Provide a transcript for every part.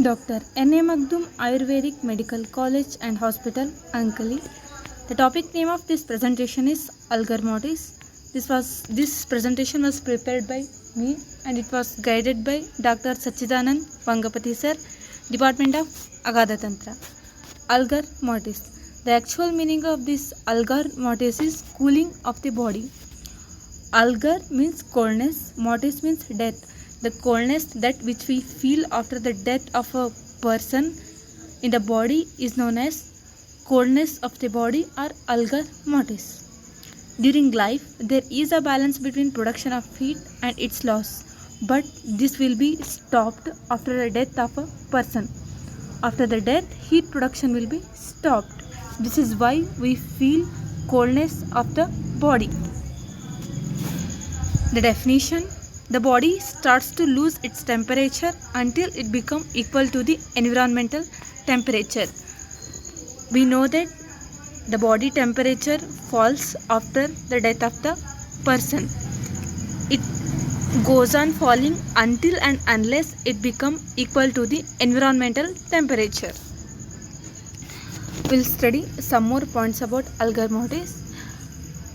Dr. N. A. Magdum Ayurvedic Medical College and Hospital, Ankali. The topic name of this presentation is Algar Mortis. This presentation was prepared by me and it was guided by Dr. Sachidanand Vangapati sir, Department of Agadha Tantra. Algar Mortis. The actual meaning of this Algar Mortis is cooling of the body. Algar means coldness, mortis means death. The coldness that which we feel after the death of a person in the body is known as coldness of the body or algar mortis. During life, there is a balance between production of heat and its loss, but this will be stopped after the death of a person. After the death, heat production will be stopped. This is why we feel coldness of the body. The definition: the body starts to lose its temperature until it becomes equal to the environmental temperature. We know that the body temperature falls after the death of the person. It goes on falling until and unless it becomes equal to the environmental temperature. We'll study some more points about algar mortis.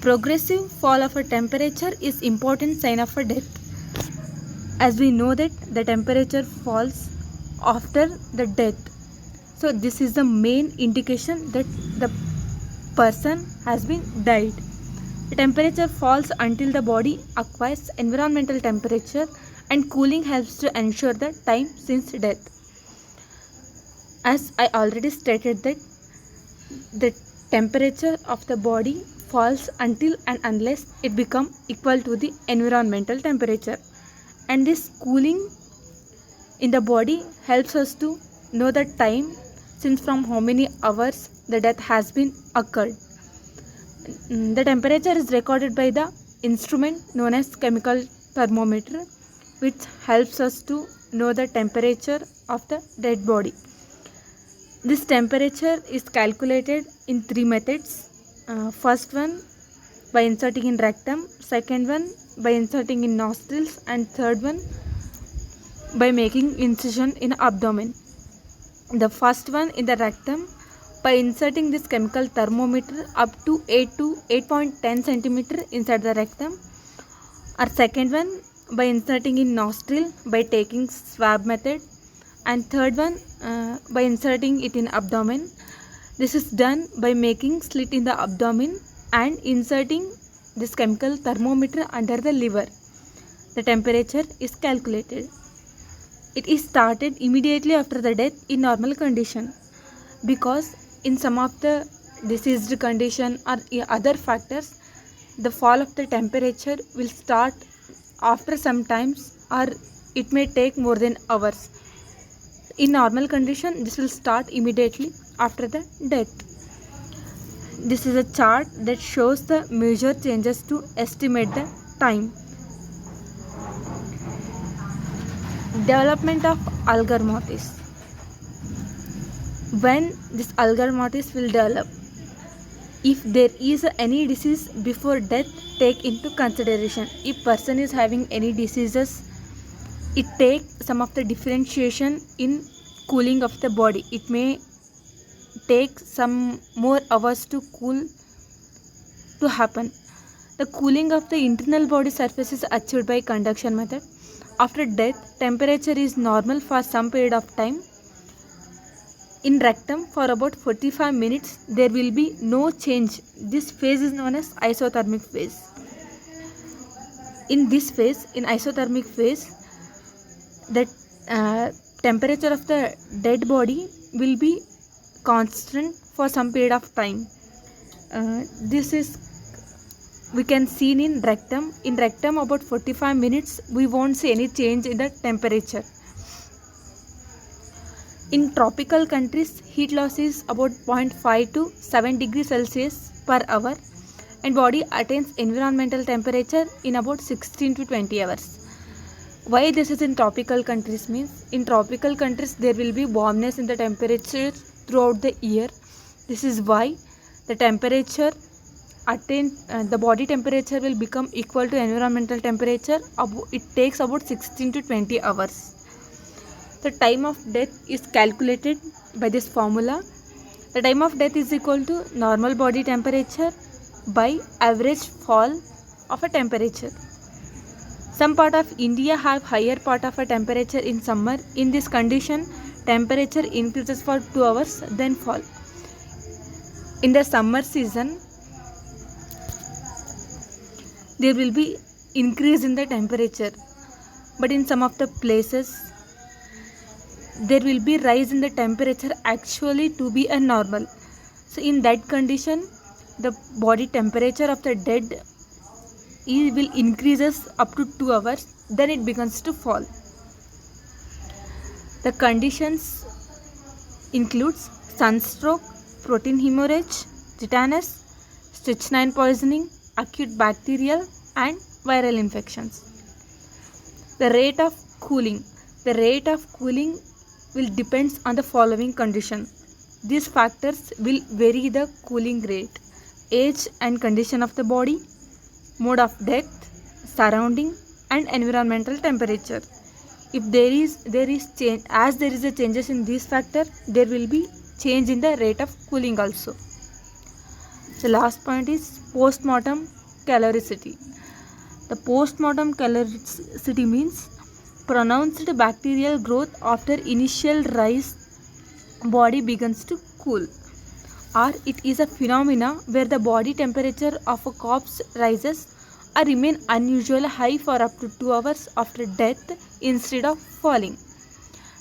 Progressive fall of a temperature is important sign of a death. As we know that the temperature falls after the death. So this is the main indication that the person has been died. The temperature falls until the body acquires environmental temperature and cooling helps to ensure the time since death. As I already stated that the temperature of the body falls until and unless it becomes equal to the environmental temperature, and this cooling in the body helps us to know the time since from how many hours the death has been occurred. The temperature is recorded by the instrument known as chemical thermometer, which helps us to know the temperature of the dead body. This temperature is calculated in three methods. First one by inserting in rectum, second one by inserting in nostrils, and third one by making incision in abdomen. The first one in the rectum by inserting this chemical thermometer up to 8 to 8.10 centimeter inside the rectum, or second one by inserting in nostril by taking swab method, and third one by inserting it in abdomen. This is done by making slit in the abdomen and inserting this chemical thermometer under the liver. The temperature is calculated. It is started immediately after the death in normal condition, because in some of the diseased condition or other factors, the fall of the temperature will start after some times or it may take more than hours. In normal condition, this will start immediately after the death. This is a chart that shows the major changes to estimate the time. Development of algar mortis. When this algar mortis will develop? If there is any disease before death, take into consideration. If person is having any diseases, it takes some of the differentiation in cooling of the body. It may take some more hours to cool to happen. The cooling of the internal body surface is achieved by conduction method. After death, temperature is normal for some period of time. In rectum for about 45 minutes, there will be no change. This phase is known as isothermic phase. In this phase, in isothermic phase, the temperature of the dead body will be constant for some period of time. This is we can see in rectum. In rectum about 45 minutes we won't see any change in the temperature. In tropical countries, heat loss is about 0.5 to 7 degrees Celsius per hour and body attains environmental temperature in about 16 to 20 hours. Why this is in tropical countries means, in tropical countries there will be warmness in the temperature throughout the year. This is why the temperature the body temperature will become equal to environmental temperature. It takes about 16 to 20 hours. The time of death is calculated by this formula. The time of death is equal to normal body temperature by average fall of a temperature. Some part of India have higher part of a temperature in summer. In this condition, temperature increases for 2 hours then fall. In the summer season, there will be increase in the temperature, but in some of the places there will be rise in the temperature actually to be a normal. So in that condition, the body temperature of the dead will increases up to 2 hours, then it begins to fall. The conditions includes sunstroke, protein hemorrhage, tetanus, strychnine poisoning, acute bacterial and viral infections. The rate of cooling. The rate of cooling will depends on the following condition. These factors will vary the cooling rate: age and condition of the body, mode of death, surrounding and environmental temperature. If there is change, as there is a changes in these factors, there will be change in the rate of cooling also. The last point is post-mortem caloricity. The post-mortem caloricity means pronounced bacterial growth after initial rise, body begins to cool, or it is a phenomena where the body temperature of a corpse rises or remain unusually high for up to 2 hours after death instead of falling.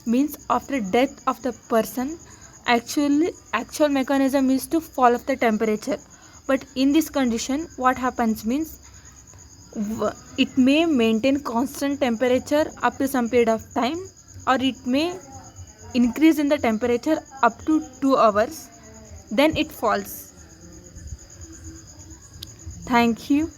Means after death of the person, actual mechanism is to fall of the temperature, but in this condition what happens means it may maintain constant temperature up to some period of time, or it may increase in the temperature up to 2 hours, then it falls. Thank you.